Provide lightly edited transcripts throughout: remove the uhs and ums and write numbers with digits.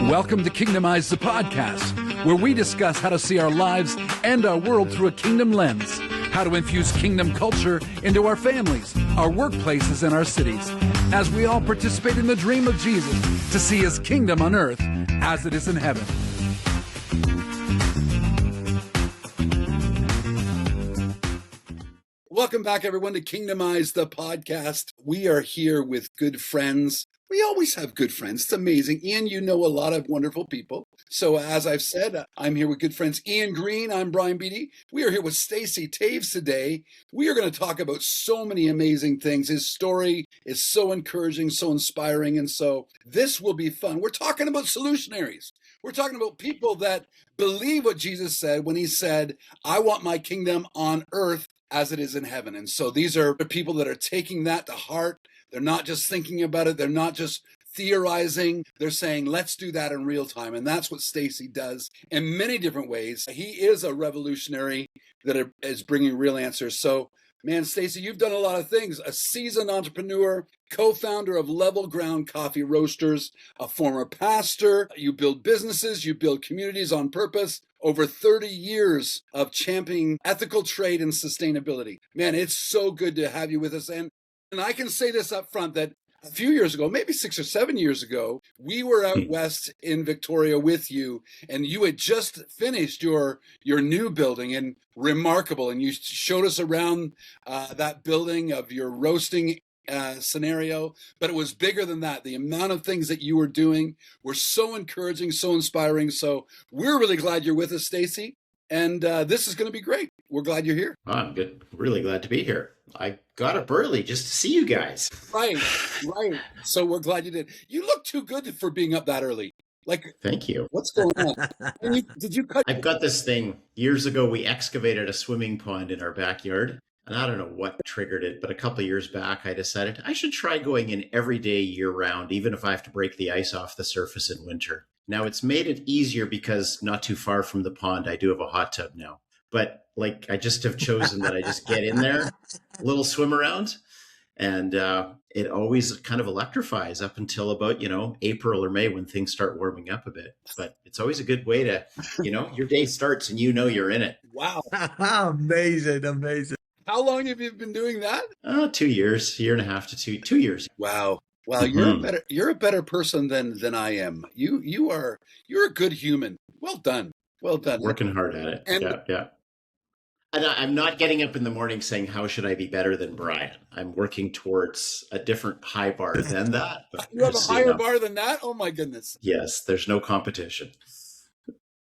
Welcome to Kingdomize, the podcast, where we discuss how to see our lives and our world through a kingdom lens, how to infuse kingdom culture into our families, our workplaces, and our cities, as we all participate in the dream of Jesus to see his kingdom on earth as it is in heaven. Welcome back, everyone, to Kingdomize, the podcast. We are here with good friends. We always have good friends. It's amazing. Ian, you know a lot of wonderful people. So as I've said, I'm here with good friends Ian Green. I'm Brian Beatty. We are here with Stacey Toews today. We are going to talk about so many amazing things. His story is so encouraging, so inspiring, and so this will be fun. We're talking about solutionaries. We're talking about people that believe what Jesus said when he said, I want my kingdom on earth as it is in heaven. And so these are the people that are taking that to heart. They're not just thinking about it. They're not just theorizing. They're saying, let's do that in real time. And that's what Stacey does in many different ways. He is a revolutionary that is bringing real answers. So, man, Stacey, you've done a lot of things. A seasoned entrepreneur, co-founder of Level Ground Coffee Roasters, a former pastor. You build businesses. You build communities on purpose. Over 30 years of championing ethical trade and sustainability. Man, it's so good to have you with us. And I can say this up front that a few years ago, maybe 6 or 7 years ago, we were out west in Victoria with you, and you had just finished your new building, and remarkable. And you showed us around that building of your roasting scenario, but it was bigger than that. The amount of things that you were doing were so encouraging, so inspiring. So we're really glad you're with us, Stacey. And this is going to be great. We're glad you're here. Oh, I'm good. Really glad to be here. I got up early just to see you guys. Right. So we're glad you did. You look too good for being up that early. Thank you. What's going on? Did you cut? I've got this thing. Years ago, we excavated a swimming pond in our backyard. And I don't know what triggered it, but a couple of years back, I decided I should try going in every day year round, even if I have to break the ice off the surface in winter. Now, it's made it easier because not too far from the pond, I do have a hot tub now. But I just have chosen that I just get in there, a little swim around, and it always kind of electrifies up until about, April or May when things start warming up a bit. But it's always a good way to, your day starts and you're in it. Wow. Amazing. How long have you been doing that? 2 years, year and a half to 2 years. Wow. You're a better person than I am. You're a good human. Well done. Working hard at it. Yeah. And I'm not getting up in the morning saying, how should I be better than Brian? I'm working towards a different high bar than that. You have a higher bar than that? Oh my goodness. Yes, there's no competition.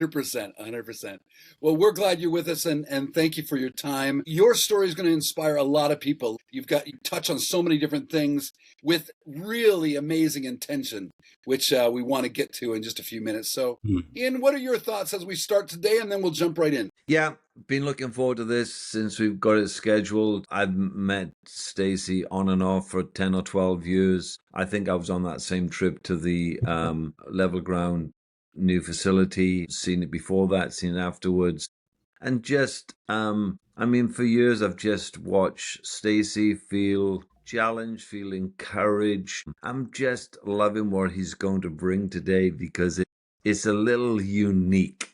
100%. Well, we're glad you're with us, and thank you for your time. Your story is going to inspire a lot of people. You touch on so many different things with really amazing intention, which we want to get to in just a few minutes. So, Ian, what are your thoughts as we start today, and then we'll jump right in? Yeah, been looking forward to this since we've got it scheduled. I've met Stacey on and off for 10 or 12 years. I think I was on that same trip to the Level Ground new facility, seen it before that, seen it afterwards. And just, for years I've just watched Stacey feel challenged, feel encouraged. I'm just loving what he's going to bring today because it's a little unique.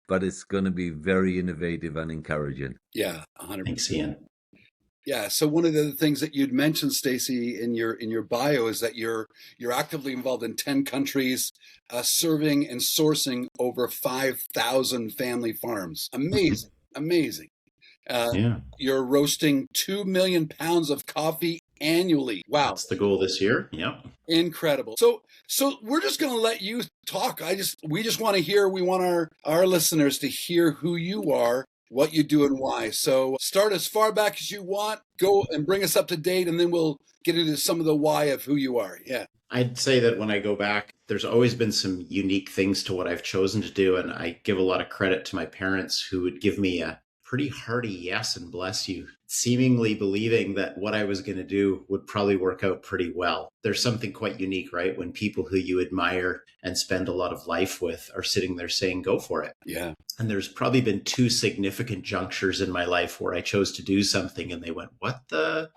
But it's going to be very innovative and encouraging. Yeah, 100%. Thanks, Ian. Yeah. So one of the things that you'd mentioned, Stacey, in your bio is that you're actively involved in 10 countries, serving and sourcing over 5,000 family farms. Amazing. Yeah. You're roasting 2 million pounds of coffee annually. Wow. That's the goal this year. Yep. Incredible. So we're just going to let you talk. We just want to hear, we want our listeners to hear who you are, what you do and why. So start as far back as you want, go and bring us up to date, and then we'll get into some of the why of who you are. Yeah. I'd say that when I go back, there's always been some unique things to what I've chosen to do. And I give a lot of credit to my parents who would give me a pretty hearty yes and bless you, seemingly believing that what I was going to do would probably work out pretty well. There's something quite unique, right? When people who you admire and spend a lot of life with are sitting there saying, go for it. Yeah. And there's probably been 2 significant junctures in my life where I chose to do something and they went, what the?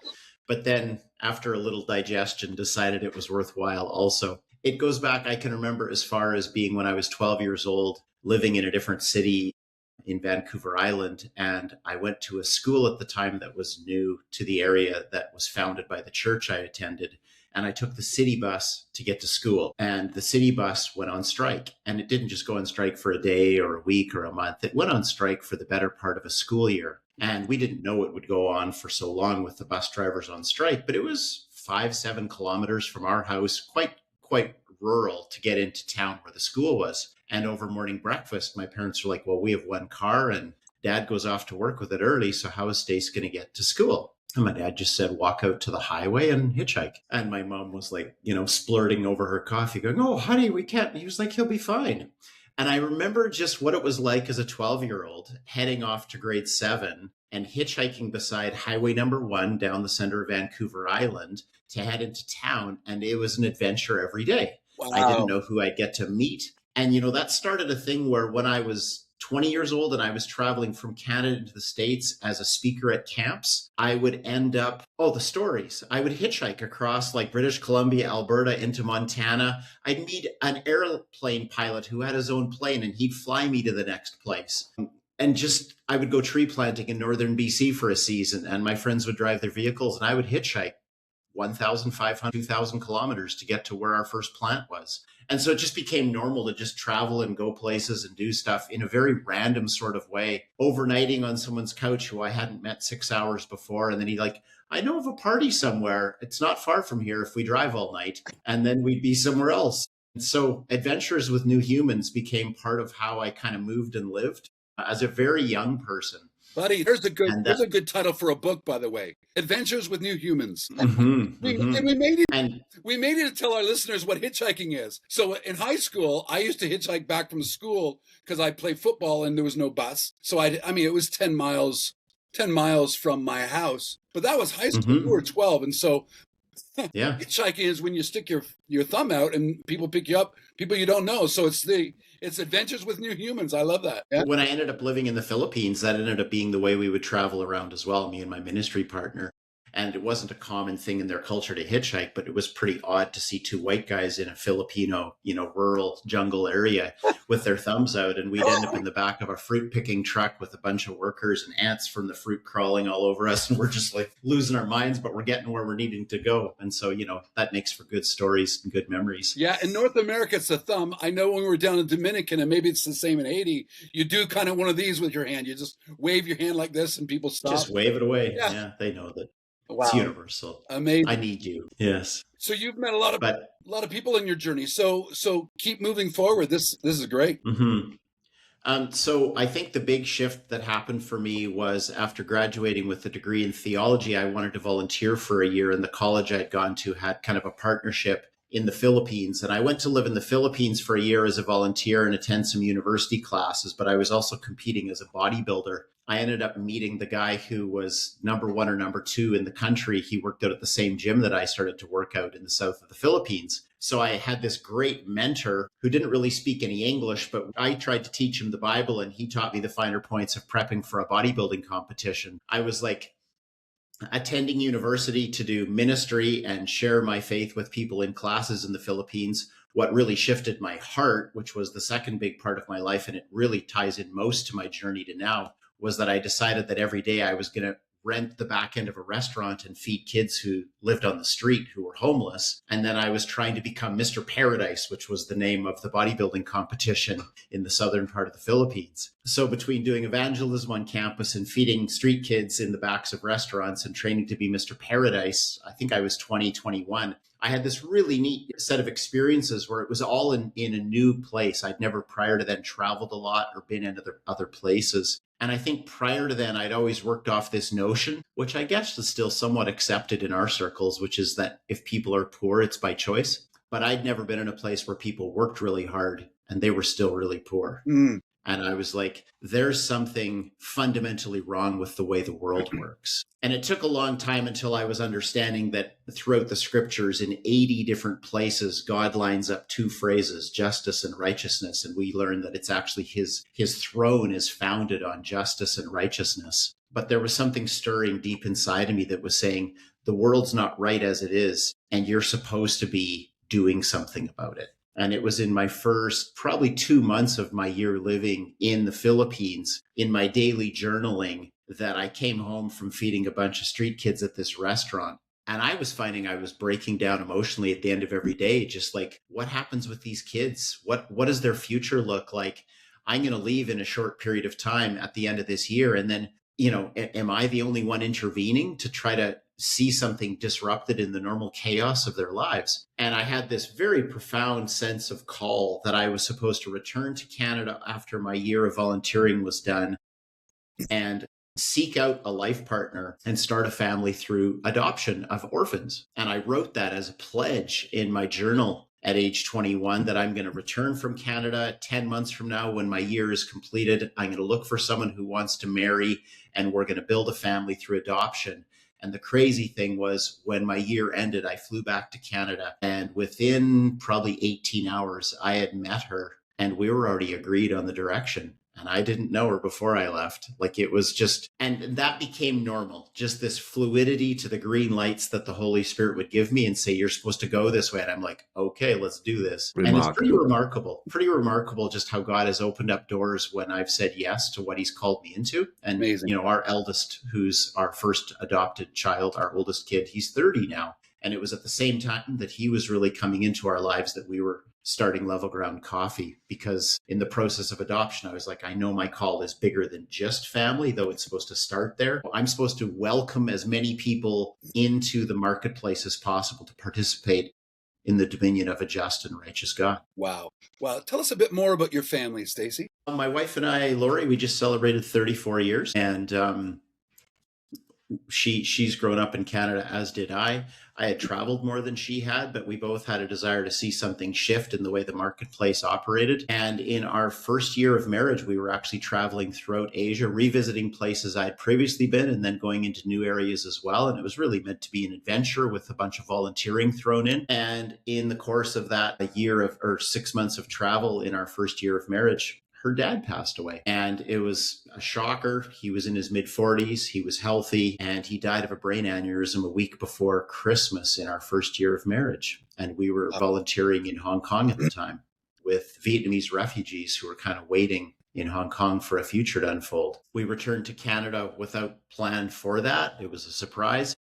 But then after a little digestion, decided it was worthwhile also. It goes back, I can remember, as far as being when I was 12 years old, living in a different city in Vancouver Island. And I went to a school at the time that was new to the area that was founded by the church I attended. And I took the city bus to get to school. And the city bus went on strike. And it didn't just go on strike for a day or a week or a month. It went on strike for the better part of a school year. And we didn't know it would go on for so long with the bus drivers on strike, but it was 7 kilometers from our house, quite rural to get into town where the school was. And over morning breakfast, my parents were like, well, we have one car and Dad goes off to work with it early. So how is Stace going to get to school? And my dad just said, walk out to the highway and hitchhike. And my mom was like, splurting over her coffee going, oh, honey, we can't. He was like, he'll be fine. And I remember just what it was like as a 12-year-old heading off to grade 7 and hitchhiking beside highway number 1 down the center of Vancouver Island to head into town. And it was an adventure every day. Wow. I didn't know who I'd get to meet. And, that started a thing where when I was 20 years old and I was traveling from Canada to the States as a speaker at camps, I would end up, the stories. I would hitchhike across like British Columbia, Alberta into Montana. I'd meet an airplane pilot who had his own plane and he'd fly me to the next place. And I would go tree planting in northern BC for a season and my friends would drive their vehicles and I would hitchhike 1,500, 2,000 kilometers to get to where our first plant was. And so it just became normal to just travel and go places and do stuff in a very random sort of way, overnighting on someone's couch who I hadn't met 6 hours before. And then he'd like, I know of a party somewhere. It's not far from here if we drive all night. And then we'd be somewhere else. And so adventures with new humans became part of how I kind of moved and lived as a very young person. Buddy, there's a good title for a book, by the way. Adventures with New Humans. And we made it to tell our listeners what hitchhiking is. So in high school, I used to hitchhike back from school because I played football and there was no bus. So it was 10 miles from my house. But that was high school. We were 12. And so yeah, hitchhiking is when you stick your thumb out and people pick you up, people you don't know. So it's adventures with new humans. I love that. Yeah. When I ended up living in the Philippines, that ended up being the way we would travel around as well, me and my ministry partner. And it wasn't a common thing in their culture to hitchhike, but it was pretty odd to see 2 white guys in a Filipino, rural jungle area with their thumbs out. And we'd end up in the back of a fruit picking truck with a bunch of workers and ants from the fruit crawling all over us. And we're just like losing our minds, but we're getting where we're needing to go. And so, that makes for good stories and good memories. Yeah. In North America, it's the thumb. I know when we were down in Dominican, and maybe it's the same in Haiti, you do kind of one of these with your hand. You just wave your hand like this and people stop. Just wave it away. Yeah, they know that. Wow. It's universal. Amazing. I need you. Yes. So you've met a lot of people in your journey. So keep moving forward. This is great. So I think the big shift that happened for me was after graduating with a degree in theology, I wanted to volunteer for a year, and the college I'd gone to had kind of a partnership in the Philippines. And I went to live in the Philippines for a year as a volunteer and attend some university classes, but I was also competing as a bodybuilder. I ended up meeting the guy who was number 1 or number 2 in the country. He worked out at the same gym that I started to work out in the south of the Philippines. So I had this great mentor who didn't really speak any English, but I tried to teach him the Bible and he taught me the finer points of prepping for a bodybuilding competition. I was like attending university to do ministry and share my faith with people in classes in the Philippines. What really shifted my heart, which was the second big part of my life, and it really ties in most to my journey to now, was that I decided that every day I was going to rent the back end of a restaurant and feed kids who lived on the street who were homeless. And then I was trying to become Mr. Paradise, which was the name of the bodybuilding competition in the southern part of the Philippines. So between doing evangelism on campus and feeding street kids in the backs of restaurants and training to be Mr. Paradise, I think I was 21. I had this really neat set of experiences where it was all in a new place. I'd never prior to then traveled a lot or been in other places. And I think prior to then, I'd always worked off this notion, which I guess is still somewhat accepted in our circles, which is that if people are poor, it's by choice. But I'd never been in a place where people worked really hard and they were still really poor. And I was like, there's something fundamentally wrong with the way the world works. And it took a long time until I was understanding that throughout the scriptures in 80 different places, God lines up 2 phrases, justice and righteousness. And we learn that it's actually his throne is founded on justice and righteousness. But there was something stirring deep inside of me that was saying, the world's not right as it is, and you're supposed to be doing something about it. And it was in my first probably 2 months of my year living in the Philippines, in my daily journaling, that I came home from feeding a bunch of street kids at this restaurant. And I was finding I was breaking down emotionally at the end of every day, just like, what happens with these kids? What does their future look like? I'm going to leave in a short period of time at the end of this year. And then, am I the only one intervening to try to see something disrupted in the normal chaos of their lives? And I had this very profound sense of call that I was supposed to return to Canada after my year of volunteering was done and seek out a life partner and start a family through adoption of orphans. And I wrote that as a pledge in my journal at age 21, that I'm going to return from Canada 10 months from now when my year is completed. I'm going to look for someone who wants to marry, and we're going to build a family through adoption. And the crazy thing was, when my year ended, I flew back to Canada, and within probably 18 hours, I had met her and we were already agreed on the direction. And I didn't know her before I left. Like, it was just, and that became normal. Just this fluidity to the green lights that the Holy Spirit would give me and say, you're supposed to go this way. And I'm like, okay, let's do this. And it's pretty remarkable just how God has opened up doors when I've said yes to what he's called me into. And, Amazing. Our eldest, who's our first adopted child, our oldest kid, he's 30 now. And it was at the same time that he was really coming into our lives that we were starting Level Ground Coffee, because in the process of adoption, I was like, I know my call is bigger than just family, though it's supposed to start there. I'm supposed to welcome as many people into the marketplace as possible to participate in the dominion of a just and righteous God. Wow. Tell us a bit more about your family, Stacey. My wife and I, Lori, we just celebrated 34 years, and she's grown up in Canada, as did I. I had traveled more than she had, but we both had a desire to see something shift in the way the marketplace operated. And in our first year of marriage, we were actually traveling throughout Asia, revisiting places I'd previously been, and then going into new areas as well. And it was really meant to be an adventure with a bunch of volunteering thrown in. And in the course of that, 6 months of travel in our first year of marriage, her dad passed away, and it was a shocker. He was in his mid-40s. He was healthy, and he died of a brain aneurysm a week before Christmas in our first year of marriage. And we were volunteering in Hong Kong at the time with Vietnamese refugees who were kind of waiting in Hong Kong for a future to unfold. We returned to Canada without plan for that. It was a surprise.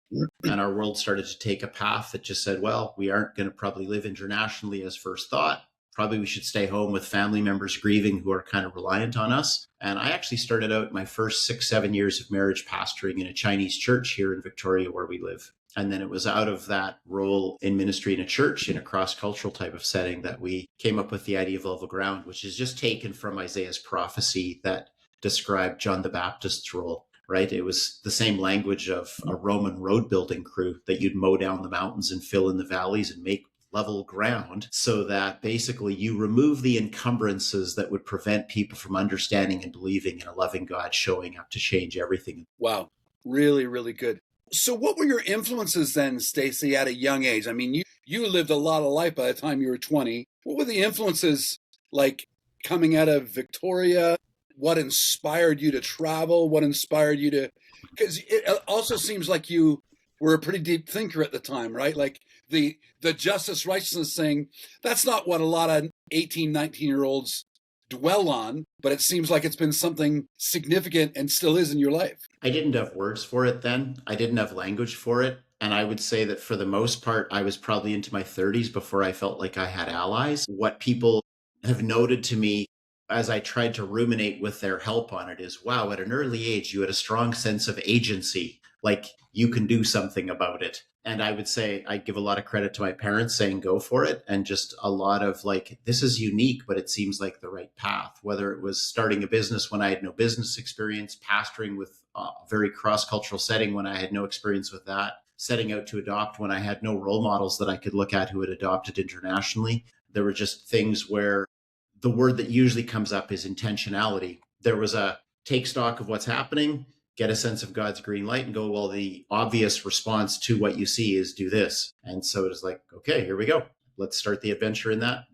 And our world started to take a path that just said, well, we aren't going to probably live internationally as first thought. Probably we should stay home with family members grieving who are kind of reliant on us. And I actually started out my first 6-7 years of marriage pastoring in a Chinese church here in Victoria, where we live. And then it was out of that role in ministry in a church, in a cross-cultural type of setting, that we came up with the idea of Level Ground, which is just taken from Isaiah's prophecy that described John the Baptist's role. Right? It was the same language of a Roman road building crew, that you'd mow down the mountains and fill in the valleys and make level ground, so that basically you remove the encumbrances that would prevent people from understanding and believing in a loving God showing up to change everything. Wow. Really, really good. So what were your influences then, Stacey, at a young age? I mean, you lived a lot of life by the time you were 20. What were the influences like coming out of Victoria? What inspired you to travel? What inspired you to... Because it also seems like you were a pretty deep thinker at the time, right? Like the justice, righteousness thing, that's not what a lot of 18, 19-year-olds dwell on, but it seems like it's been something significant and still is in your life. I didn't have words for it then. I didn't have language for it. And I would say that for the most part, I was probably into my 30s before I felt like I had allies. What people have noted to me as I tried to ruminate with their help on it is, wow, at an early age, you had a strong sense of agency, like you can do something about it. And I would say I give a lot of credit to my parents saying, go for it. And just a lot of like, this is unique, but it seems like the right path, whether it was starting a business when I had no business experience, pastoring with a very cross-cultural setting when I had no experience with that, setting out to adopt when I had no role models that I could look at who had adopted internationally. There were just things where the word that usually comes up is intentionality. There was a take stock of what's happening, get a sense of God's green light, and go, well, the obvious response to what you see is do this. And so it was like, okay, here we go. Let's start the adventure in that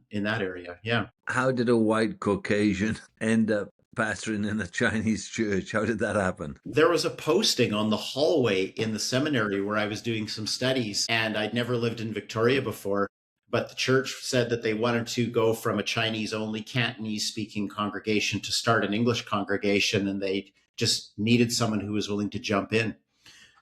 area. Yeah. How did a white Caucasian end up pastoring in a Chinese church? How did that happen? There was a posting on the hallway in the seminary where I was doing some studies, and I'd never lived in Victoria before. But the church said that they wanted to go from a Chinese only Cantonese speaking congregation to start an English congregation, and they just needed someone who was willing to jump in.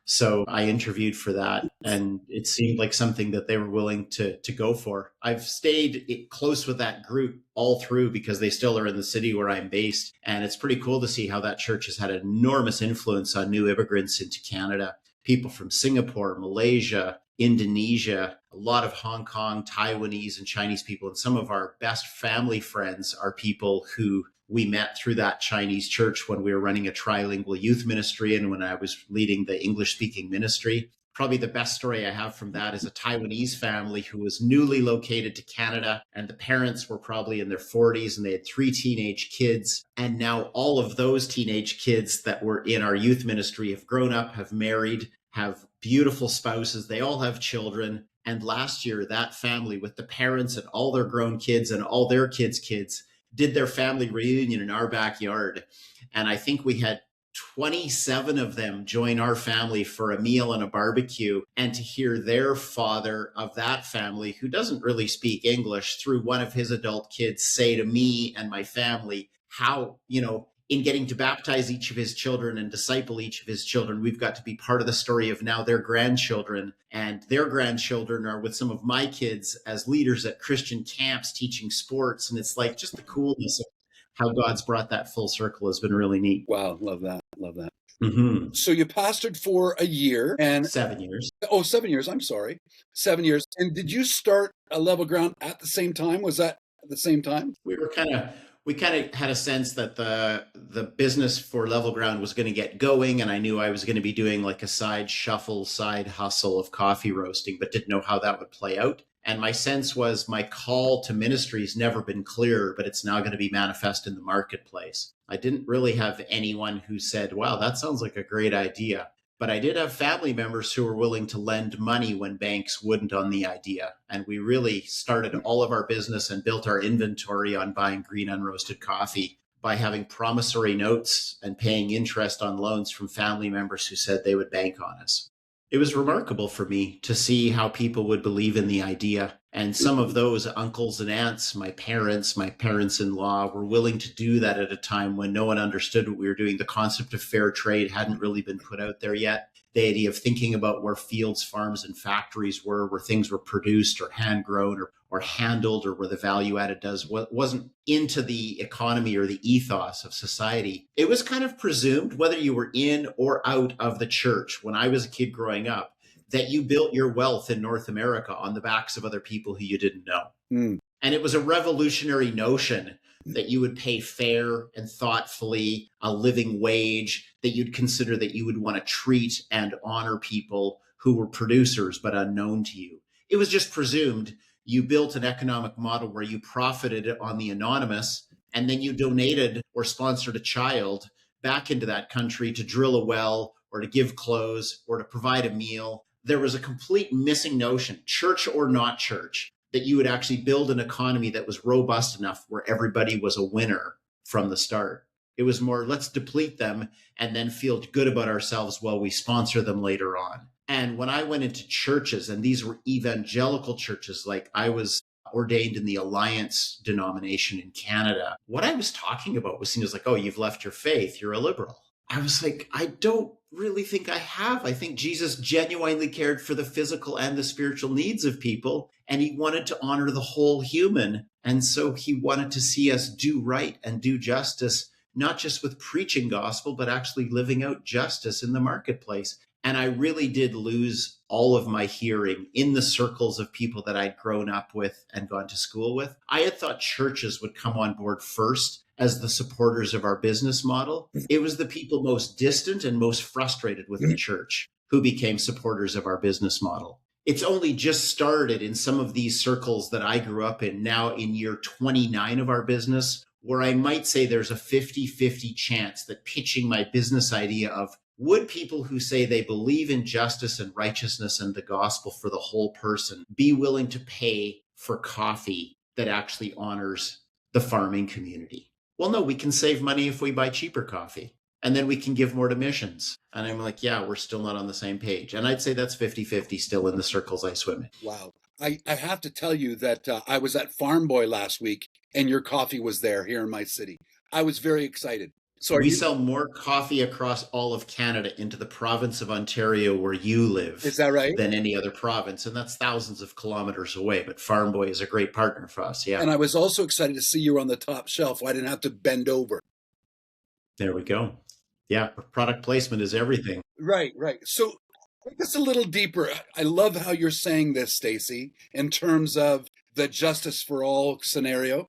So I interviewed for that, and it seemed like something that they were willing to go for. I've stayed close with that group all through because they still are in the city where I'm based. And it's pretty cool to see how that church has had an enormous influence on new immigrants into Canada. People from Singapore, Malaysia, Indonesia, a lot of Hong Kong, Taiwanese, and Chinese people. And some of our best family friends are people who we met through that Chinese church when we were running a trilingual youth ministry and when I was leading the English speaking ministry. Probably the best story I have from that is a Taiwanese family who was newly located to Canada, and the parents were probably in their 40s and they had 3 teenage kids. And now all of those teenage kids that were in our youth ministry have grown up, have married, have beautiful spouses. They all have children. And last year, that family with the parents and all their grown kids and all their kids did their family reunion in our backyard. And I think we had 27 of them join our family for a meal and a barbecue. And to hear their father of that family, who doesn't really speak English, through one of his adult kids say to me and my family, how, in getting to baptize each of his children and disciple each of his children, we've got to be part of the story of now their grandchildren, and their grandchildren are with some of my kids as leaders at Christian camps teaching sports. And it's like just the coolness of how God's brought that full circle has been really neat. Wow. Love that. Mm-hmm. So you pastored for a year and 7 years. Oh, 7 years. I'm sorry. 7 years. And did you start a Level Ground at the same time? Was that at the same time? We kind of had a sense that the business for Level Ground was going to get going, and I knew I was going to be doing like a side hustle of coffee roasting, but didn't know how that would play out. And my sense was my call to ministry has never been clearer, but it's now going to be manifest in the marketplace. I didn't really have anyone who said, wow, that sounds like a great idea. But I did have family members who were willing to lend money when banks wouldn't on the idea. And we really started all of our business and built our inventory on buying green unroasted coffee by having promissory notes and paying interest on loans from family members who said they would bank on us. It was remarkable for me to see how people would believe in the idea. And some of those uncles and aunts, my parents-in-law, were willing to do that at a time when no one understood what we were doing. The concept of fair trade hadn't really been put out there yet. The idea of thinking about where fields, farms, and factories were, where things were produced or hand grown or handled, or where the value added wasn't into the economy or the ethos of society. It was kind of presumed, whether you were in or out of the church when I was a kid growing up, that you built your wealth in North America on the backs of other people who you didn't know. Mm. And it was a revolutionary notion that you would pay fair and thoughtfully a living wage, that you'd consider that you would want to treat and honor people who were producers but unknown to you. It was just presumed you built an economic model where you profited on the anonymous, and then you donated or sponsored a child back into that country to drill a well or to give clothes or to provide a meal. There was a complete missing notion, church or not church, that you would actually build an economy that was robust enough where everybody was a winner from the start. It was more, let's deplete them and then feel good about ourselves while we sponsor them later on. And when I went into churches, and these were evangelical churches, like I was ordained in the Alliance denomination in Canada, what I was talking about was seen as like, oh, you've left your faith, you're a liberal. I was like, I don't really think I have. I think Jesus genuinely cared for the physical and the spiritual needs of people, and he wanted to honor the whole human. And so he wanted to see us do right and do justice, not just with preaching gospel, but actually living out justice in the marketplace. And I really did lose all of my hearing in the circles of people that I'd grown up with and gone to school with. I had thought churches would come on board first as the supporters of our business model. It was the people most distant and most frustrated with the church who became supporters of our business model. It's only just started in some of these circles that I grew up in, now in year 29 of our business, where I might say there's a 50-50 chance that pitching my business idea of, would people who say they believe in justice and righteousness and the gospel for the whole person be willing to pay for coffee that actually honors the farming community? well, no, we can save money if we buy cheaper coffee. And then we can give more to missions. And I'm like, yeah, we're still not on the same page. And I'd say that's 50-50 still in the circles I swim in. Wow. I have to tell you that I was at Farm Boy last week and your coffee was there here in my city. I was very excited. So we sell more coffee across all of Canada into the province of Ontario where you live. Is that right? Than any other province. And that's thousands of kilometers away. But Farm Boy is a great partner for us. Yeah. And I was also excited to see you on the top shelf. I didn't have to bend over. There we go. Yeah. Product placement is everything. Right. So take us a little deeper. I love how you're saying this, Stacey, in terms of the justice for all scenario.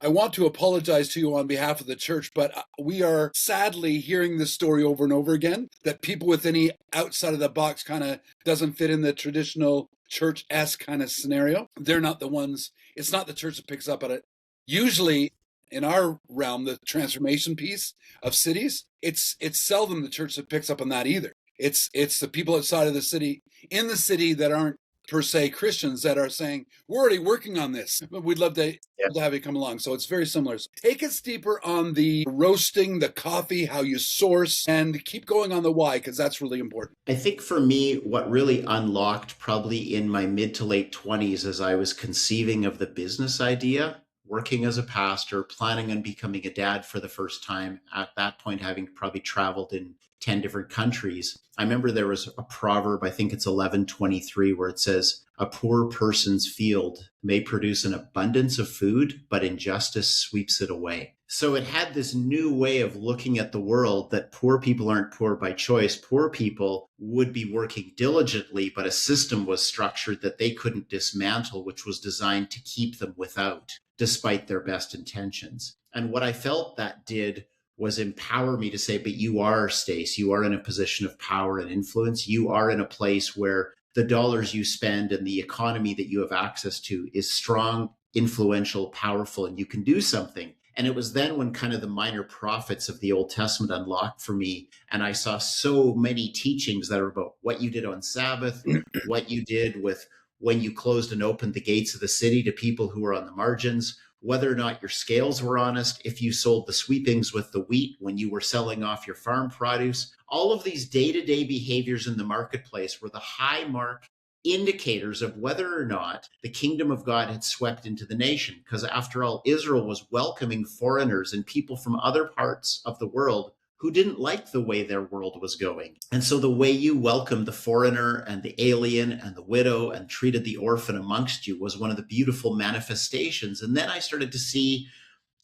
I want to apologize to you on behalf of the church, but we are sadly hearing this story over and over again, that people with any outside of the box kind of doesn't fit in the traditional church-esque kind of scenario. They're not the ones, it's not the church that picks up on it. Usually in our realm, the transformation piece of cities, it's seldom the church that picks up on that either. It's the people outside of the city, in the city that aren't per se Christians that are saying, we're already working on this. We'd love to have you come along. So it's very similar. So take us deeper on the roasting, the coffee, how you source, and keep going on the why, because that's really important. I think for me, what really unlocked probably in my mid to late 20s as I was conceiving of the business idea, working as a pastor, planning on becoming a dad for the first time, at that point having probably traveled in 10 different countries. I remember there was a proverb, I think it's 11:23, where it says, a poor person's field may produce an abundance of food, but injustice sweeps it away. So it had this new way of looking at the world that poor people aren't poor by choice. Poor people would be working diligently, but a system was structured that they couldn't dismantle, which was designed to keep them without, despite their best intentions. And what I felt that did was empower me to say, but you are, Stace, you are in a position of power and influence. You are in a place where the dollars you spend and the economy that you have access to is strong, influential, powerful, and you can do something. And it was then when kind of the minor prophets of the Old Testament unlocked for me. And I saw so many teachings that are about what you did on Sabbath, what you did with when you closed and opened the gates of the city to people who were on the margins, whether or not your scales were honest, if you sold the sweepings with the wheat when you were selling off your farm produce. All of these day-to-day behaviors in the marketplace were the high mark indicators of whether or not the kingdom of God had swept into the nation. Because after all, Israel was welcoming foreigners and people from other parts of the world who didn't like the way their world was going. And so the way you welcomed the foreigner and the alien and the widow and treated the orphan amongst you was one of the beautiful manifestations. And then I started to see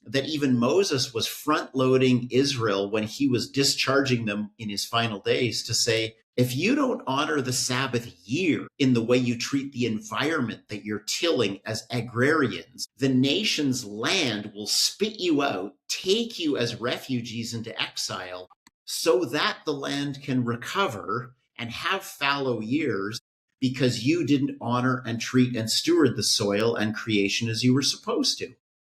that even Moses was front-loading Israel when he was discharging them in his final days to say, if you don't honor the Sabbath year in the way you treat the environment that you're tilling as agrarians, the nation's land will spit you out, take you as refugees into exile, so that the land can recover and have fallow years because you didn't honor and treat and steward the soil and creation as you were supposed to.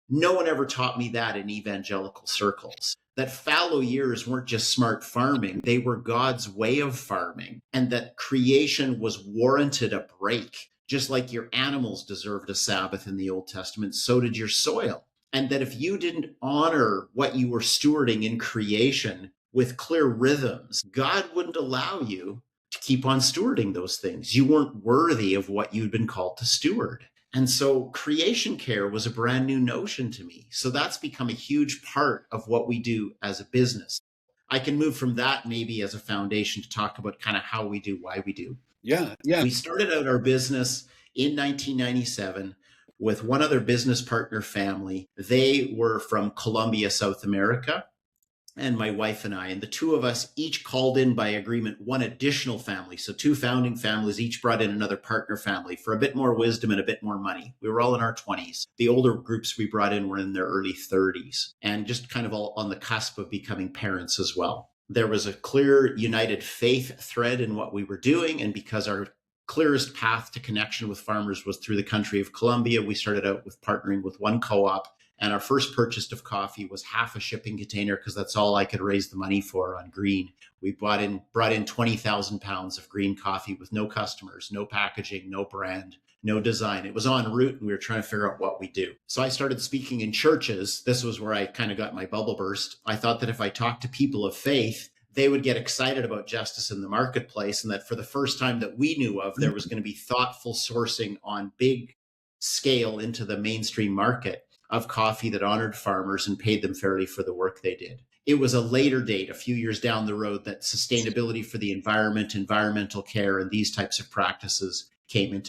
No one ever taught me that in evangelical circles. That fallow years weren't just smart farming, they were God's way of farming, and that creation was warranted a break. Just like your animals deserved a Sabbath in the Old Testament, so did your soil. And that if you didn't honor what you were stewarding in creation with clear rhythms, God wouldn't allow you to keep on stewarding those things. You weren't worthy of what you'd been called to steward. And so creation care was a brand new notion to me. So that's become a huge part of what we do as a business. I can move from that maybe as a foundation to talk about kind of how we do, why we do. Yeah. We started out our business in 1997 with one other business partner family. They were from Colombia, South America, and my wife and I, and the two of us each called in by agreement one additional family. So two founding families each brought in another partner family for a bit more wisdom and a bit more money. We were all in our 20s. The older groups we brought in were in their early 30s and just kind of all on the cusp of becoming parents as well. There was a clear united faith thread in what we were doing. And because our clearest path to connection with farmers was through the country of Colombia, we started out with partnering with one co-op And our first purchase of coffee was half a shipping container because that's all I could raise the money for on green. We brought in 20,000 pounds of green coffee with no customers, no packaging, no brand, no design. It was en route and we were trying to figure out what we do. So I started speaking in churches. This was where I kind of got my bubble burst. I thought that if I talked to people of faith, they would get excited about justice in the marketplace, and that for the first time that we knew of, there was going to be thoughtful sourcing on big scale into the mainstream market of coffee that honored farmers and paid them fairly for the work they did. It was a later date, a few years down the road, that sustainability for the environment, environmental care, and these types of practices came.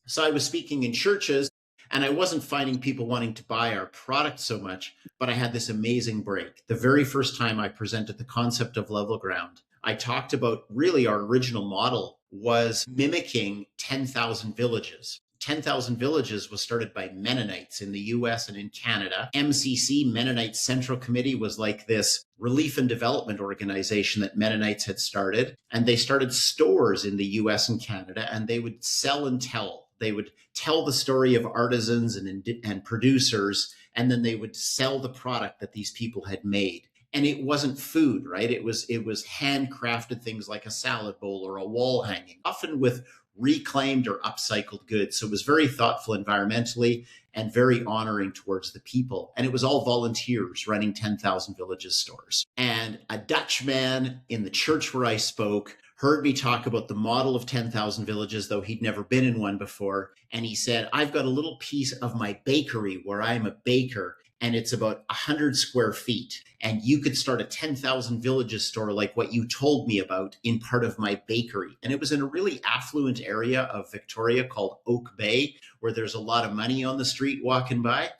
So I was speaking in churches, and I wasn't finding people wanting to buy our product so much, but I had this amazing break. The very first time I presented the concept of level ground, I talked about really our original model was mimicking 10,000 villages. 10,000 Villages was started by Mennonites in the US and in Canada. MCC, Mennonite Central Committee, was like this relief and development organization that Mennonites had started. And they started stores in the US and Canada, and they would sell and tell. They would tell the story of artisans and producers, and then they would sell the product that these people had made. And it wasn't food, right? It was handcrafted things like a salad bowl or a wall hanging, often with reclaimed or upcycled goods. So it was very thoughtful environmentally and very honoring towards the people. And it was all volunteers running 10,000 Villages stores. And a Dutch man in the church where I spoke heard me talk about the model of 10,000 Villages, though he'd never been in one before. And he said, I've got a little piece of my bakery where I'm a baker, and it's about 100 square feet. And you could start a 10,000 Villages store like what you told me about in part of my bakery. And it was in a really affluent area of Victoria called Oak Bay, where there's a lot of money on the street walking by.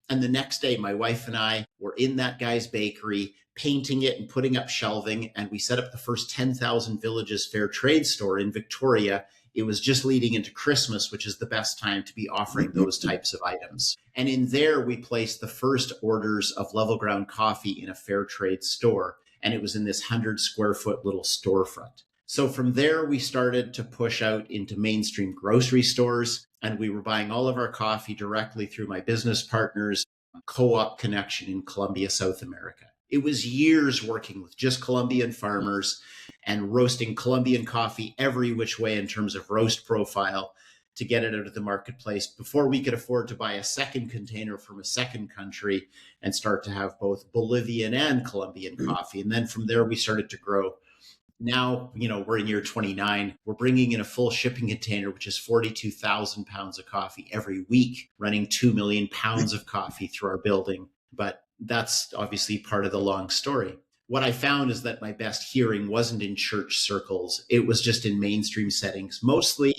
And the next day, my wife and I were in that guy's bakery, painting it and putting up shelving. And we set up the first 10,000 Villages fair trade store in Victoria. It was just leading into Christmas, which is the best time to be offering those types of items. And in there, we placed the first orders of level ground coffee in a fair trade store. And it was in this 100 square foot little storefront. So from there, we started to push out into mainstream grocery stores. And we were buying all of our coffee directly through my business partners' co-op connection in Colombia, South America. It was years working with just Colombian farmers and roasting Colombian coffee every which way in terms of roast profile to get it out of the marketplace before we could afford to buy a second container from a second country and start to have both Bolivian and Colombian coffee. And then from there, we started to grow. Now, we're in year 29. We're bringing in a full shipping container, which is 42,000 pounds of coffee every week, running 2 million pounds of coffee through our building. But that's obviously part of the long story. What I found is that my best hearing wasn't in church circles. It was just in mainstream settings. Mostly,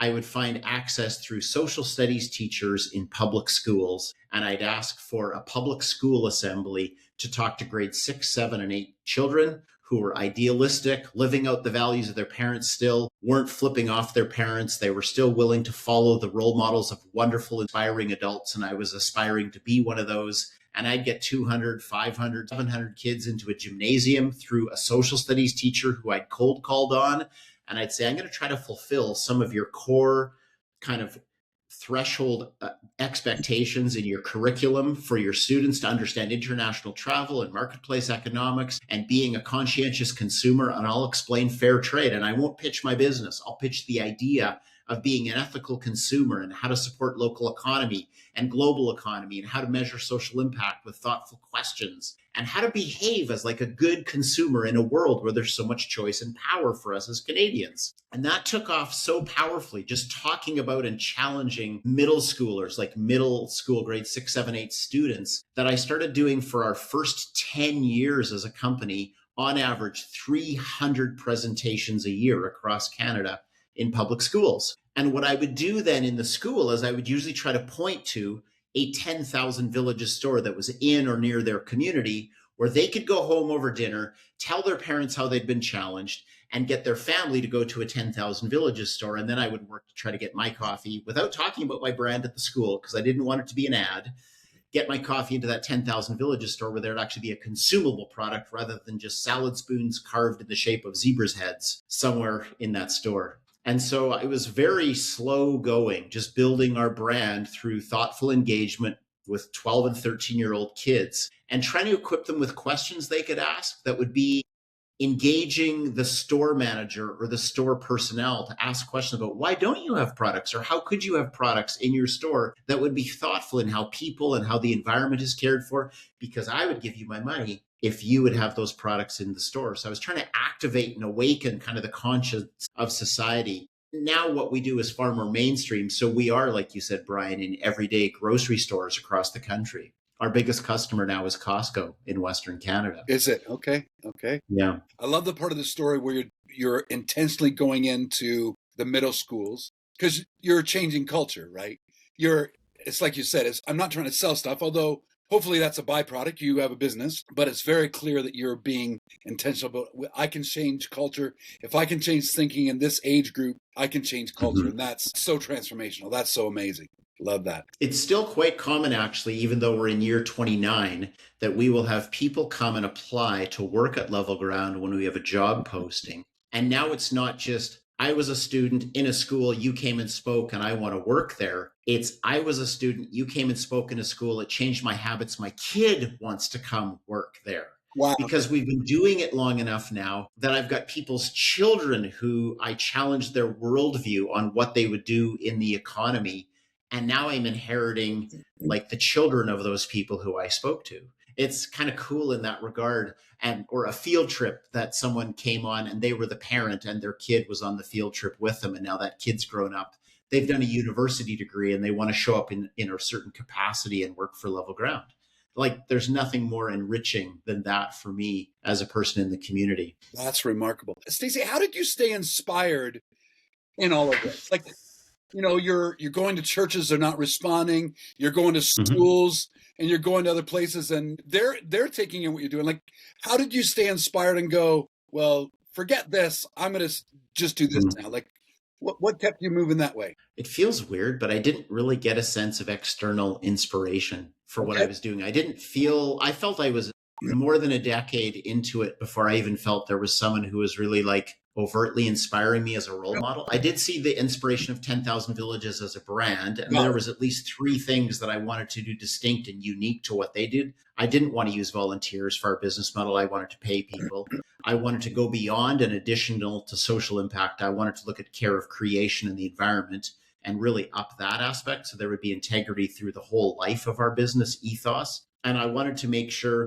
I would find access through social studies teachers in public schools. And I'd ask for a public school assembly to talk to grades 6, 7, and 8 children who were idealistic, living out the values of their parents still, weren't flipping off their parents. They were still willing to follow the role models of wonderful, inspiring adults. And I was aspiring to be one of those. And I'd get 200, 500, 700 kids into a gymnasium through a social studies teacher who I'd cold called on. And I'd say, I'm going to try to fulfill some of your core kind of threshold expectations in your curriculum for your students to understand international travel and marketplace economics and being a conscientious consumer. And I'll explain fair trade. And I won't pitch my business. I'll pitch the idea of being an ethical consumer and how to support local economy and global economy and how to measure social impact with thoughtful questions and how to behave as like a good consumer in a world where there's so much choice and power for us as Canadians. And that took off so powerfully, just talking about and challenging middle schoolers, like middle school grade 6, 7, 8 students, that I started doing for our first 10 years as a company, on average 300 presentations a year across Canada in public schools. And what I would do then in the school is I would usually try to point to a 10,000 Villages store that was in or near their community where they could go home over dinner, tell their parents how they'd been challenged, and get their family to go to a 10,000 Villages store. And then I would work to try to get my coffee without talking about my brand at the school because I didn't want it to be an ad. Get my coffee into that 10,000 Villages store where there'd actually be a consumable product rather than just salad spoons carved in the shape of zebras' heads somewhere in that store. And so it was very slow going, just building our brand through thoughtful engagement with 12 and 13-year-old kids and trying to equip them with questions they could ask that would be engaging the store manager or the store personnel to ask questions about why don't you have products, or how could you have products in your store that would be thoughtful in how people and how the environment is cared for, because I would give you my money if you would have those products in the store. So I was trying to activate and awaken kind of the conscience of society. Now what we do is far more mainstream. So we are, like you said, Brian, in everyday grocery stores across the country. Our biggest customer now is Costco in Western Canada. Is it? Okay. Yeah. I love the part of the story where you're intentionally going into the middle schools because you're changing culture, right? It's like you said, I'm not trying to sell stuff, although hopefully that's a byproduct. You have a business, but it's very clear that you're being intentional about, I can change culture. If I can change thinking in this age group, I can change culture. And that's so transformational. That's so amazing. Love that. It's still quite common, actually, even though we're in year 29, that we will have people come and apply to work at Level Ground when we have a job posting. And now it's not just, I was a student in a school, you came and spoke, and I want to work there. It's, I was a student, you came and spoke in a school, it changed my habits, my kid wants to come work there. Wow. Because we've been doing it long enough now that I've got people's children who I challenge their worldview on what they would do in the economy. And now I'm inheriting like the children of those people who I spoke to. It's kind of cool in that regard. Or a field trip that someone came on and they were the parent and their kid was on the field trip with them. And now that kid's grown up. They've done a university degree and they want to show up in a certain capacity and work for Level Ground. Like there's nothing more enriching than that for me as a person in the community. That's remarkable. Stacey, how did you stay inspired in all of this? Like, you know, you're going to churches, they're not responding. You're going to schools and you're going to other places and they're taking in what you're doing. Like, how did you stay inspired and go, well, forget this, I'm going to just do this now? Like, what kept you moving that way? It feels weird, but I didn't really get a sense of external inspiration for what I was doing. I felt I was more than a decade into it before I even felt there was someone who was really like overtly inspiring me as a role model. I did see the inspiration of 10,000 Villages as a brand, and there was at least 3 things that I wanted to do distinct and unique to what they did. I didn't want to use volunteers for our business model. I wanted to pay people. I wanted to go beyond and additional to social impact. I wanted to look at care of creation and the environment and really up that aspect so there would be integrity through the whole life of our business ethos. And I wanted to make sure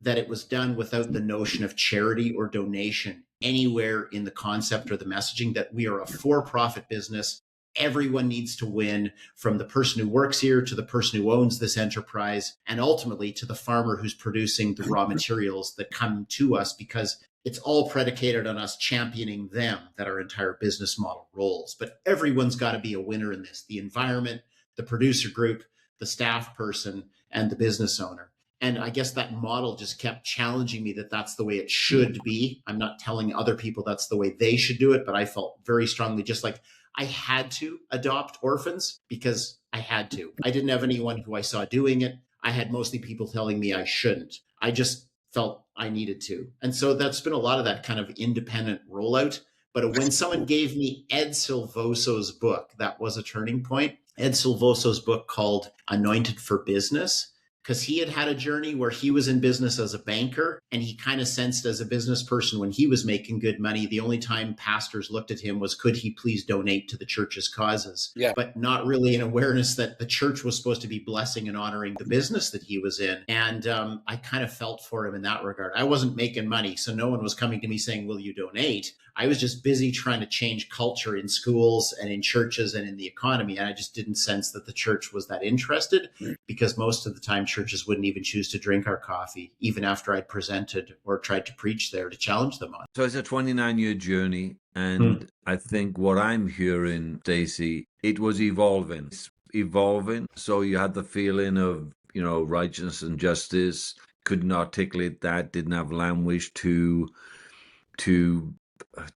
that it was done without the notion of charity or donation anywhere in the concept or the messaging, that we are a for-profit business. Everyone needs to win, from the person who works here to the person who owns this enterprise, and ultimately to the farmer who's producing the raw materials that come to us, because it's all predicated on us championing them, that our entire business model rolls. But everyone's got to be a winner in this: the environment, the producer group, the staff person, and the business owner. And I guess that model just kept challenging me that that's the way it should be. I'm not telling other people that's the way they should do it, but I felt very strongly just like I had to adopt orphans because I had to. I didn't have anyone who I saw doing it. I had mostly people telling me I shouldn't. I just felt I needed to. And so that's been a lot of that kind of independent rollout. But when someone gave me Ed Silvoso's book, that was a turning point. Ed Silvoso's book called Anointed for Business, because he had had a journey where he was in business as a banker, and he kind of sensed as a business person when he was making good money, the only time pastors looked at him was, could he please donate to the church's causes? Yeah. But not really an awareness that the church was supposed to be blessing and honoring the business that he was in. And I kind of felt for him in that regard. I wasn't making money, so no one was coming to me saying, will you donate? I was just busy trying to change culture in schools and in churches and in the economy. And I just didn't sense that the church was that interested, because most of the time churches wouldn't even choose to drink our coffee, even after I'd presented or tried to preach there to challenge them on. So it's a 29-year journey. And I think what I'm hearing, Stacey, it was evolving. It's evolving. So you had the feeling of, you know, righteousness and justice, couldn't articulate that, didn't have language to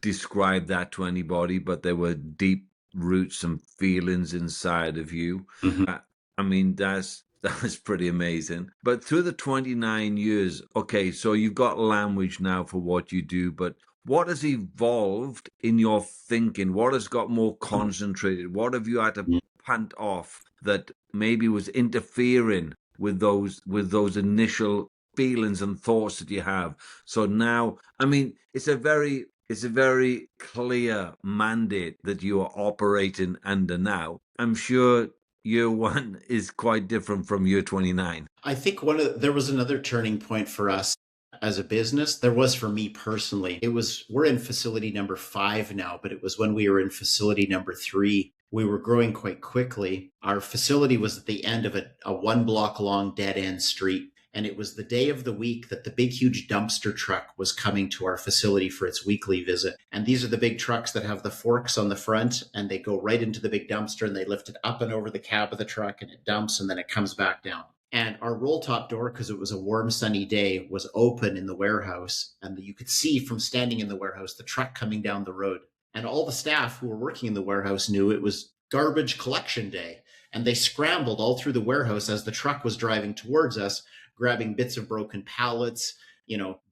describe that to anybody, but there were deep roots and feelings inside of you. I mean, that's pretty amazing. But through the 29 years, okay, so you've got language now for what you do, but what has evolved in your thinking? What has got more concentrated? What have you had to punt off that maybe was interfering with those initial feelings and thoughts that you have. So now, I mean, it's a very clear mandate that you are operating under now. I'm sure year one is quite different from year 29. I think there was another turning point for us as a business. There was for me personally. We're in facility number 5 now, but it was when we were in facility number 3. We were growing quite quickly. Our facility was at the end of a 1 block long dead end street. And it was the day of the week that the big, huge dumpster truck was coming to our facility for its weekly visit. And these are the big trucks that have the forks on the front, and they go right into the big dumpster, and they lift it up and over the cab of the truck, and it dumps, and then it comes back down. And our roll top door, because it was a warm, sunny day, was open in the warehouse. And you could see from standing in the warehouse the truck coming down the road. And all the staff who were working in the warehouse knew it was garbage collection day. And they scrambled all through the warehouse as the truck was driving towards us, grabbing bits of broken pallets,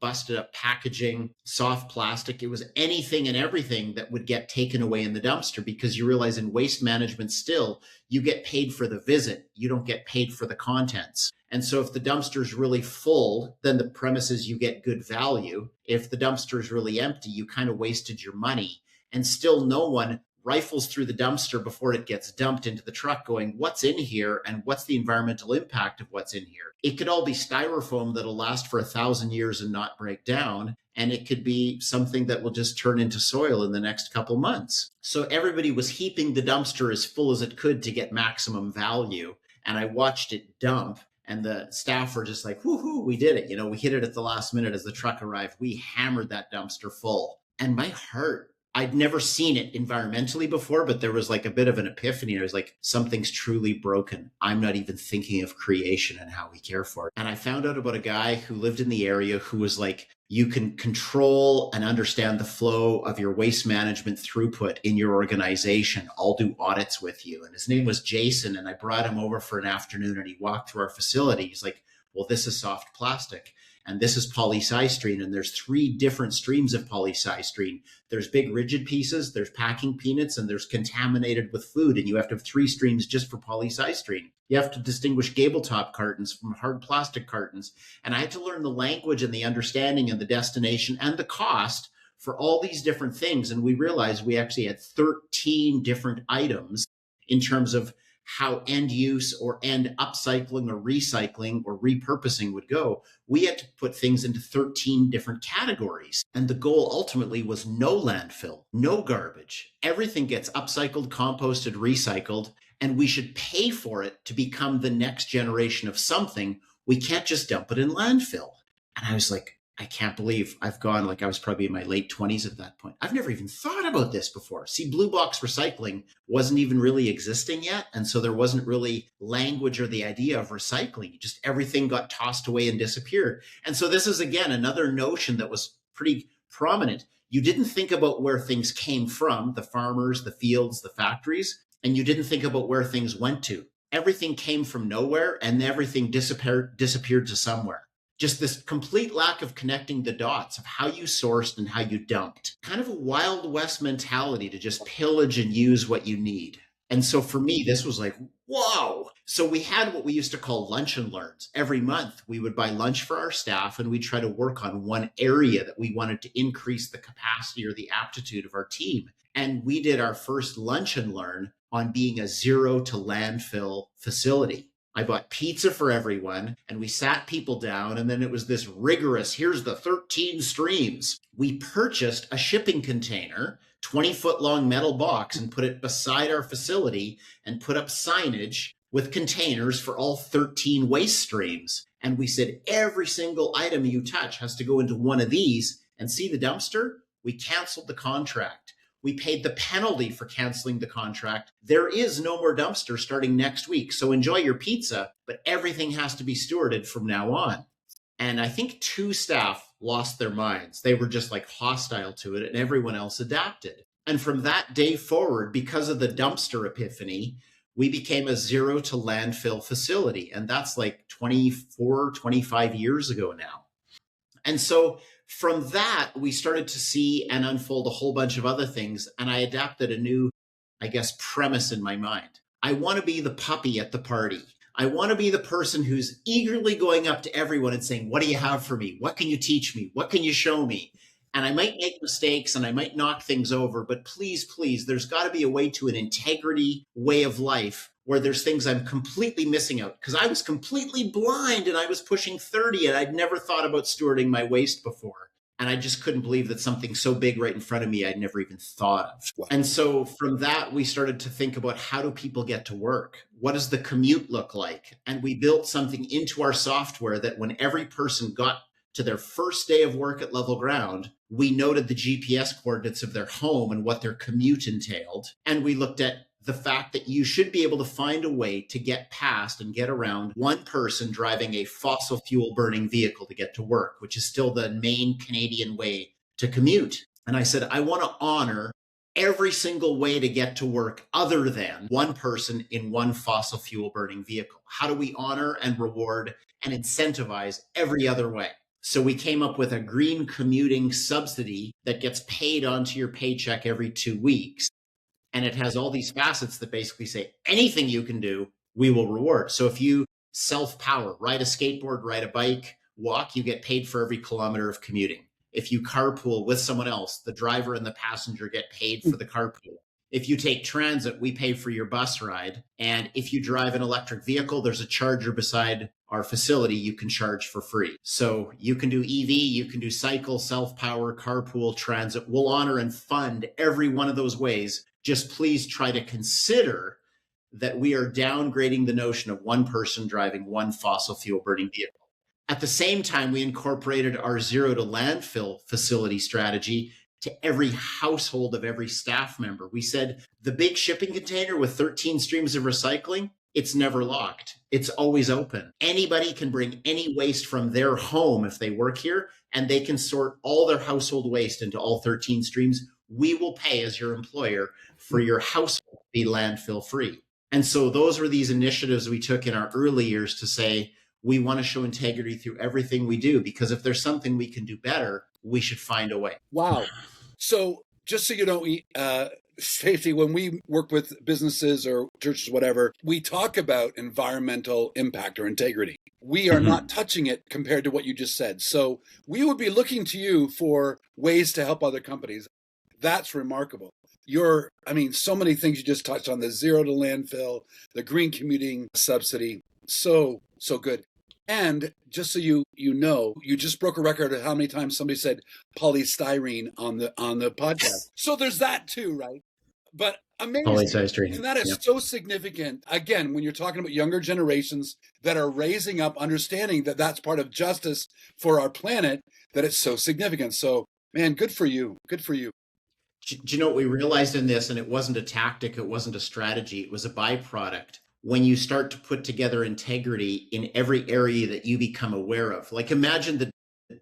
busted up packaging, soft plastic. It was anything and everything that would get taken away in the dumpster, because you realize in waste management still, you get paid for the visit. You don't get paid for the contents. And so if the dumpster is really full, then the premise is you get good value. If the dumpster is really empty, you kind of wasted your money. And still no one rifles through the dumpster before it gets dumped into the truck going, what's in here and what's the environmental impact of what's in here? It could all be styrofoam that'll last for 1,000 years and not break down. And it could be something that will just turn into soil in the next couple months. So everybody was heaping the dumpster as full as it could to get maximum value. And I watched it dump. And the staff were just like, woohoo, we did it. We hit it at the last minute as the truck arrived. We hammered that dumpster full. And my heart, I'd never seen it environmentally before, but there was like a bit of an epiphany. I was like, something's truly broken. I'm not even thinking of creation and how we care for it. And I found out about a guy who lived in the area who was like, you can control and understand the flow of your waste management throughput in your organization. I'll do audits with you. And his name was Jason. And I brought him over for an afternoon, and he walked through our facility. He's like, well, this is soft plastic. And this is polystyrene, and there's 3 different streams of polystyrene. There's big rigid pieces, there's packing peanuts, and there's contaminated with food. And you have to have 3 streams just for polystyrene. You have to distinguish gable top cartons from hard plastic cartons. And I had to learn the language and the understanding and the destination and the cost for all these different things. And we realized we actually had 13 different items in terms of how end use or end upcycling or recycling or repurposing would go. We had to put things into 13 different categories. And the goal ultimately was no landfill, no garbage. Everything gets upcycled, composted, recycled, and we should pay for it to become the next generation of something. We can't just dump it in landfill. And I was like, I can't believe I've gone, like I was probably in my late 20s at that point. I've never even thought about this before. See, blue box recycling wasn't even really existing yet. And so there wasn't really language or the idea of recycling. Just everything got tossed away and disappeared. And so this is, again, another notion that was pretty prominent. You didn't think about where things came from, the farmers, the fields, the factories, and you didn't think about where things went to. Everything came from nowhere, and everything disappeared to somewhere. Just this complete lack of connecting the dots of how you sourced and how you dumped. Kind of a Wild West mentality to just pillage and use what you need. And so for me, this was like, whoa. So we had what we used to call lunch and learns. Every month, we would buy lunch for our staff, and we'd try to work on one area that we wanted to increase the capacity or the aptitude of our team. And we did our first lunch and learn on being a 0 to landfill facility. I bought pizza for everyone, and we sat people down, and then it was this rigorous, here's the 13 streams. We purchased a shipping container, 20-foot long metal box, and put it beside our facility and put up signage with containers for all 13 waste streams. And we said, every single item you touch has to go into one of these. And see the dumpster? We canceled the contract. We paid the penalty for canceling the contract. There is no more dumpster starting next week. So enjoy your pizza, but everything has to be stewarded from now on. And I think 2 staff lost their minds. They were just like hostile to it, and everyone else adapted. And from that day forward, because of the dumpster epiphany, we became a 0 to landfill facility. And that's like 24, 25 years ago now. And so from that, we started to see and unfold a whole bunch of other things. And I adapted a new, premise in my mind. I want to be the puppy at the party. I want to be the person who's eagerly going up to everyone and saying, what do you have for me? What can you teach me? What can you show me? And I might make mistakes and I might knock things over, but please, please, there's got to be a way to an integrity way of life where there's things I'm completely missing out, because I was completely blind and I was pushing 30 and I'd never thought about stewarding my waste before. And I just couldn't believe that something so big right in front of me I'd never even thought of. Wow. And so from that, we started to think about, how do people get to work? What does the commute look like? And we built something into our software that when every person got to their first day of work at level ground, we noted the GPS coordinates of their home and what their commute entailed. And we looked at the fact that you should be able to find a way to get past and get around one person driving a fossil fuel burning vehicle to get to work, which is still the main Canadian way to commute. And I said, I want to honor every single way to get to work other than one person in one fossil fuel burning vehicle. How do we honor and reward and incentivize every other way? So we came up with a green commuting subsidy that gets paid onto your paycheck every 2 weeks. And it has all these facets that basically say anything you can do, we will reward. So if you self-power, ride a skateboard, ride a bike, walk, you get paid for every kilometer of commuting. If you carpool with someone else, the driver and the passenger get paid for the carpool. If you take transit, we pay for your bus ride. And if you drive an electric vehicle, there's a charger beside our facility you can charge for free. So you can do EV, you can do cycle, self-power, carpool, transit. We'll honor and fund every one of those ways. Just please try to consider that we are downgrading the notion of one person driving one fossil fuel burning vehicle. At the same time, we incorporated our zero to landfill facility strategy to every household of every staff member. We said the big shipping container with 13 streams of recycling, it's never locked. It's always open. Anybody can bring any waste from their home if they work here, and they can sort all their household waste into all 13 streams. We will pay as your employer for your household to be landfill free. And so those were these initiatives we took in our early years to say, we want to show integrity through everything we do, because if there's something we can do better, we should find a way. Wow. So just so you know, Stacey, when we work with businesses or churches, whatever, we talk about environmental impact or integrity. We are not touching it compared to what you just said. So we would be looking to you for ways to help other companies. That's remarkable. So many things you just touched on, the zero to landfill, the green commuting subsidy. So good. And just so you know, you just broke a record of how many times somebody said polystyrene on the podcast. So there's that too, right? But amazing. Polystyrene. And that is so significant. Again, when you're talking about younger generations that are raising up, understanding that that's part of justice for our planet, that it's so significant. So, man, good for you. Good for you. Do you know what we realized in this? And it wasn't a tactic, it wasn't a strategy, it was a byproduct. When you start to put together integrity in every area that you become aware of, like imagine the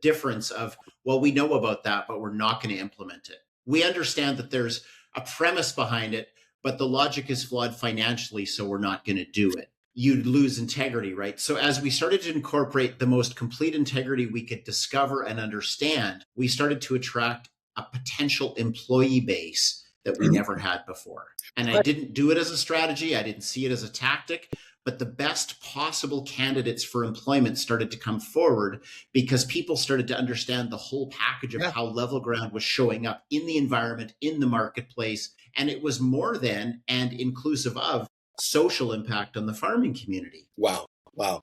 difference of, well, we know about that, but we're not going to implement it. We understand that there's a premise behind it, but the logic is flawed financially, so we're not going to do it. You'd lose integrity, right? So as we started to incorporate the most complete integrity we could discover and understand, we started to attract a potential employee base that we never had before. And I didn't do it as a strategy. I didn't see it as a tactic, but the best possible candidates for employment started to come forward because people started to understand the whole package of how Level Ground was showing up in the environment, in the marketplace. And it was more than and inclusive of social impact on the farming community. Wow.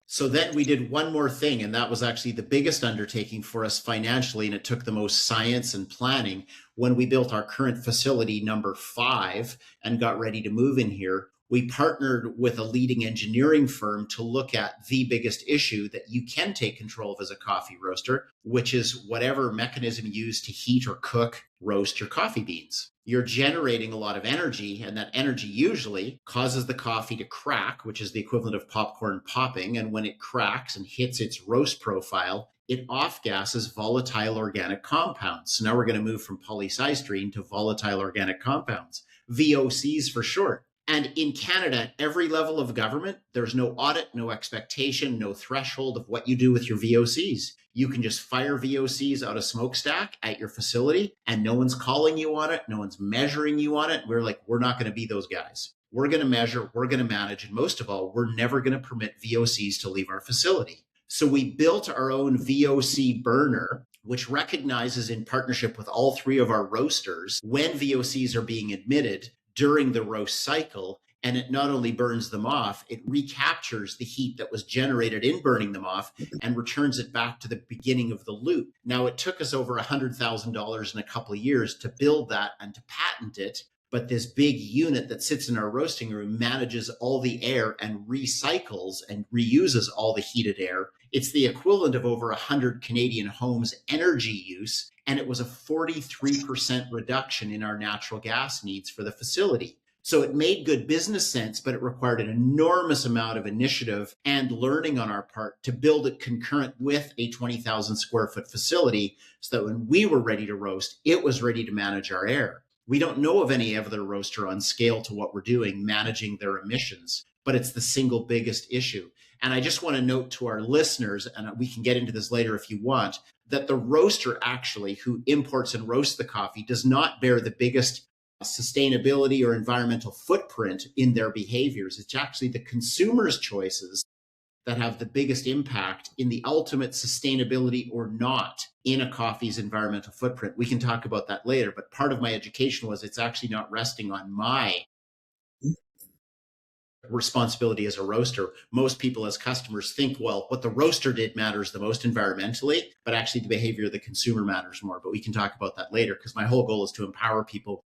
So then we did one more thing, and that was actually the biggest undertaking for us financially, and it took the most science and planning. When we built our current facility, number 5, and got ready to move in here, we partnered with a leading engineering firm to look at the biggest issue that you can take control of as a coffee roaster, which is whatever mechanism you use to heat or cook, roast your coffee beans. You're generating a lot of energy, and that energy usually causes the coffee to crack, which is the equivalent of popcorn popping. And when it cracks and hits its roast profile, it off-gases volatile organic compounds. So now we're going to move from polystyrene to volatile organic compounds, VOCs for short. And in Canada, at every level of government, there's no audit, no expectation, no threshold of what you do with your VOCs. You can just fire VOCs out of smokestack at your facility and no one's calling you on it. No one's measuring you on it. We're like, we're not going to be those guys. we're going to measure, we're going to manage, and most of all, we're never going to permit VOCs to leave our facility. So we built our own VOC burner, which recognizes in partnership with all three of our roasters when VOCs are being admitted during the roast cycle. And it not only burns them off, it recaptures the heat that was generated in burning them off and returns it back to the beginning of the loop. Now, it took us over $100,000 in a couple of years to build that and to patent it. But this big unit that sits in our roasting room manages all the air and recycles and reuses all the heated air. It's the equivalent of over 100 Canadian homes' energy use. And it was a 43% reduction in our natural gas needs for the facility. So it made good business sense, but it required an enormous amount of initiative and learning on our part to build it concurrent with a 20,000 square foot facility so that when we were ready to roast, it was ready to manage our air. We don't know of any other roaster on scale to what we're doing, managing their emissions, but it's the single biggest issue. And I just want to note to our listeners, and we can get into this later if you want, that the roaster actually who imports and roasts the coffee does not bear the biggest sustainability or environmental footprint in their behaviors. It's actually the consumer's choices that have the biggest impact in the ultimate sustainability or not in a coffee's environmental footprint. We can talk about that later, but part of my education was it's actually not resting on my responsibility as a roaster. Most people as customers think, well, what the roaster did matters the most environmentally, but actually the behavior of the consumer matters more. But we can talk about that later because my whole goal is to empower people.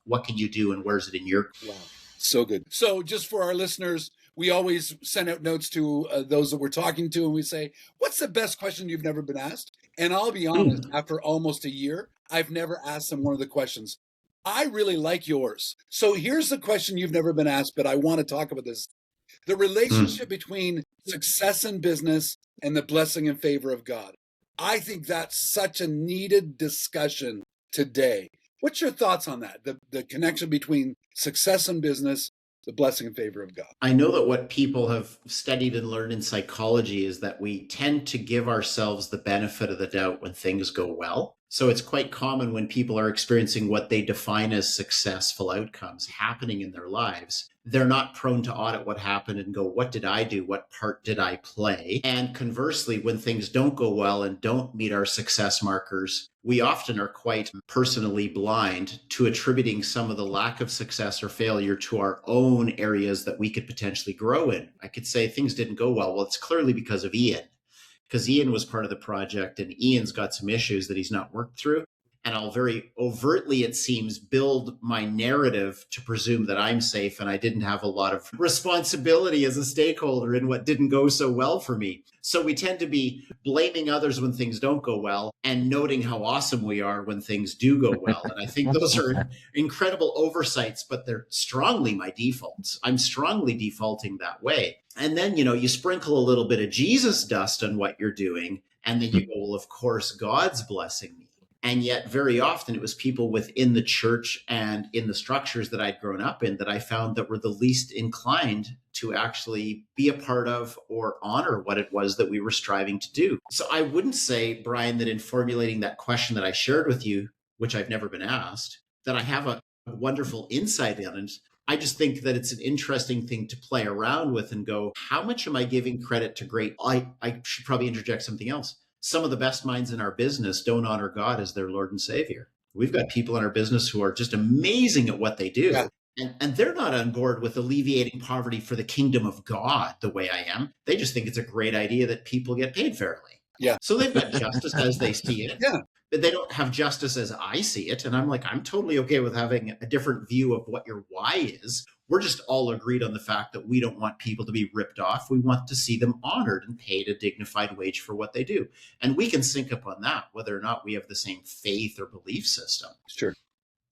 What can you do and where's it in your... Wow. So good. So just for our listeners, we always send out notes to those that we're talking to and we say, what's the best question you've never been asked? And I'll be honest, after almost a year, I've never asked them one of the questions. I really like yours. So here's the question you've never been asked, but I want to talk about this. The relationship between success in business and the blessing and favor of God. I think that's such a needed discussion today. What's your thoughts on that? The connection between success in business, the blessing and favor of God. I know that what people have studied and learned in psychology is that we tend to give ourselves the benefit of the doubt when things go well. So it's quite common when people are experiencing what they define as successful outcomes happening in their lives. They're not prone to audit what happened and go, what did I do? What part did I play? And conversely, when things don't go well and don't meet our success markers, we often are quite personally blind to attributing some of the lack of success or failure to our own areas that we could potentially grow in. I could say things didn't go well. Well, it's clearly because of Ian, because Ian was part of the project and Ian's got some issues that he's not worked through. And I'll very overtly, it seems, build my narrative to presume that I'm safe and I didn't have a lot of responsibility as a stakeholder in what didn't go so well for me. So we tend to be blaming others when things don't go well and noting how awesome we are when things do go well. And I think those are incredible oversights, but they're strongly my defaults. I'm strongly defaulting that way. And then, you sprinkle a little bit of Jesus dust on what you're doing. And then you go, well, of course, God's blessing me. And yet very often it was people within the church and in the structures that I'd grown up in that I found that were the least inclined to actually be a part of or honor what it was that we were striving to do. So I wouldn't say, Brian, that in formulating that question that I shared with you, which I've never been asked, that I have a wonderful insight in it. I just think that it's an interesting thing to play around with and go, how much am I giving credit to great? I should probably interject something else. Some of the best minds in our business don't honor God as their Lord and Savior. We've got people in our business who are just amazing at what they do. Yeah. And they're not on board with alleviating poverty for the kingdom of God the way I am. They just think it's a great idea that people get paid fairly. Yeah. So they've got justice as they see it. Yeah. But they don't have justice as I see it. And I'm like, I'm totally okay with having a different view of what your why is. We're just all agreed on the fact that we don't want people to be ripped off. We want to see them honored and paid a dignified wage for what they do. And we can sync up on that, whether or not we have the same faith or belief system. Sure.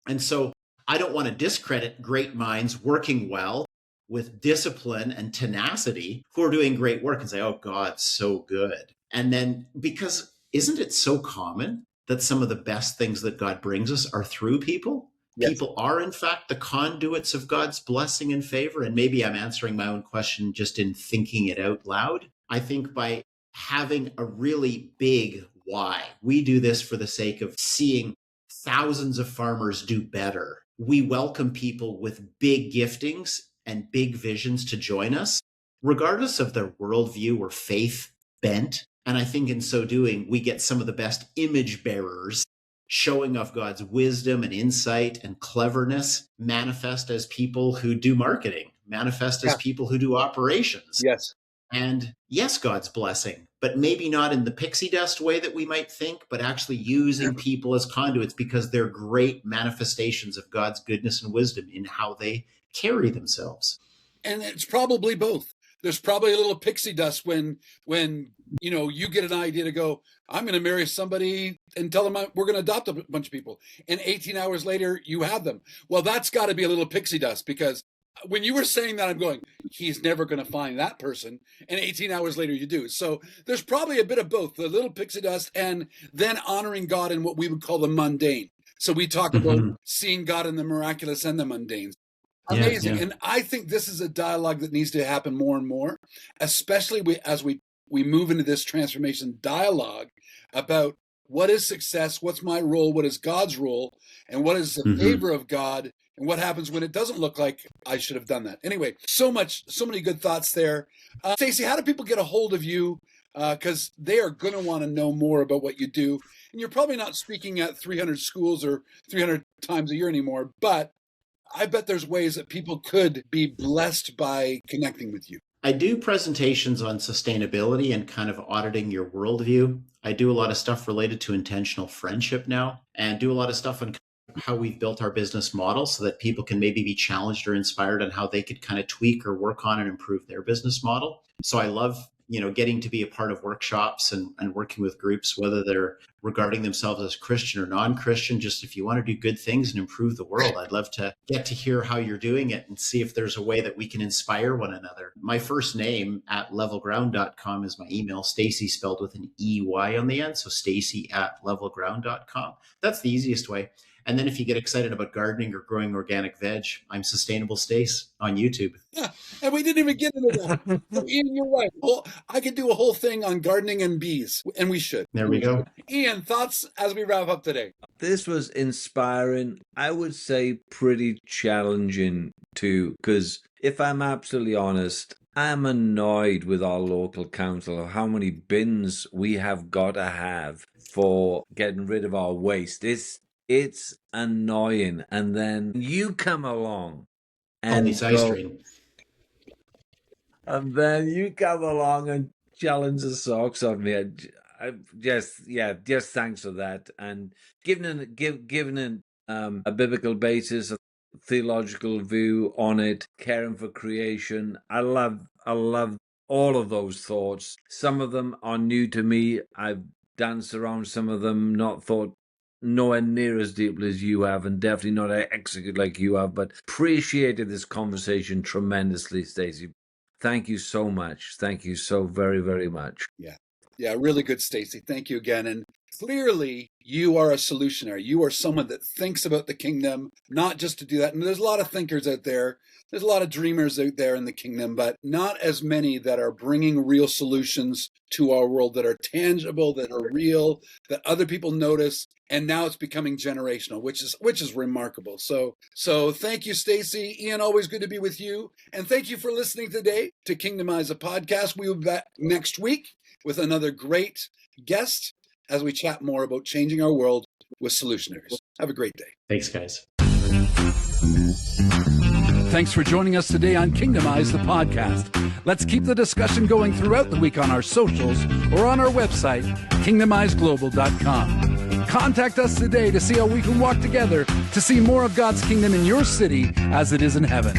And so I don't want to discredit great minds working well with discipline and tenacity who are doing great work and say, oh, God's so good. And then because isn't it so common that some of the best things that God brings us are through people? Yes. People are, in fact, the conduits of God's blessing and favor. And maybe I'm answering my own question just in thinking it out loud. I think by having a really big why, we do this for the sake of seeing thousands of farmers do better. We welcome people with big giftings and big visions to join us, regardless of their worldview or faith bent. And I think in so doing, we get some of the best image bearers showing off God's wisdom and insight and cleverness, manifest as people who do marketing, manifest as people who do operations. Yes. And yes, God's blessing, but maybe not in the pixie dust way that we might think, but actually using people as conduits because they're great manifestations of God's goodness and wisdom in how they carry themselves. And it's probably both. There's probably a little pixie dust when you get an idea to go, I'm going to marry somebody and tell them we're going to adopt a bunch of people. And 18 hours later, you have them. Well, that's got to be a little pixie dust, because when you were saying that, I'm going, he's never going to find that person. And 18 hours later, you do. So there's probably a bit of both, the little pixie dust and then honoring God in what we would call the mundane. So we talk about seeing God in the miraculous and the mundane. Amazing. Yeah. And I think this is a dialogue that needs to happen more and more, especially as we move into this transformation dialogue about what is success, what's my role, what is God's role, and what is the favor of God, and what happens when it doesn't look like I should have done that. Anyway, so many good thoughts there. Stacey, how do people get a hold of you? Because they are going to want to know more about what you do. And you're probably not speaking at 300 schools or 300 times a year anymore, but I bet there's ways that people could be blessed by connecting with you. I do presentations on sustainability and kind of auditing your worldview. I do a lot of stuff related to intentional friendship now, and do a lot of stuff on how we've built our business model so that people can maybe be challenged or inspired on how they could kind of tweak or work on and improve their business model. So I love getting to be a part of workshops and working with groups, whether they're regarding themselves as Christian or non-Christian. Just if you want to do good things and improve the world, I'd love to get to hear how you're doing it and see if there's a way that we can inspire one another. My first name at levelground.com is my email, Stacey spelled with an EY on the end. So Stacey at levelground.com. That's the easiest way. And then if you get excited about gardening or growing organic veg, I'm Sustainable Stace on YouTube. Yeah, and we didn't even get into that. So Ian, you're right. Well, I could do a whole thing on gardening and bees, and we should. There we go. Ian, thoughts as we wrap up today? This was inspiring. I would say pretty challenging too, because if I'm absolutely honest, I'm annoyed with our local council of how many bins we have got to have for getting rid of our waste. It's annoying. And then you come along and challenge the socks on me. I just thanks for that. And giving a biblical basis, a theological view on it, caring for creation. I love all of those thoughts. Some of them are new to me. I've danced around some of them, not thought nowhere near as deeply as you have, and definitely not execute like you have, but appreciated this conversation tremendously, Stacey. Thank you so much. Thank you so very, very much. Yeah, really good, Stacey. Thank you again. And clearly, you are a solutionary. You are someone that thinks about the kingdom, not just to do that. And there's a lot of thinkers out there. There's a lot of dreamers out there in the kingdom, but not as many that are bringing real solutions to our world that are tangible, that are real, that other people notice. And now it's becoming generational, which is remarkable. So thank you, Stacey. Ian, always good to be with you. And thank you for listening today to Kingdomize, a podcast. We will be back next week with another great guest as we chat more about changing our world with Solutionaries. Have a great day. Thanks, guys. Thanks for joining us today on Kingdomize, the podcast. Let's keep the discussion going throughout the week on our socials or on our website, kingdomizglobal.com. Contact us today to see how we can walk together to see more of God's kingdom in your city as it is in heaven.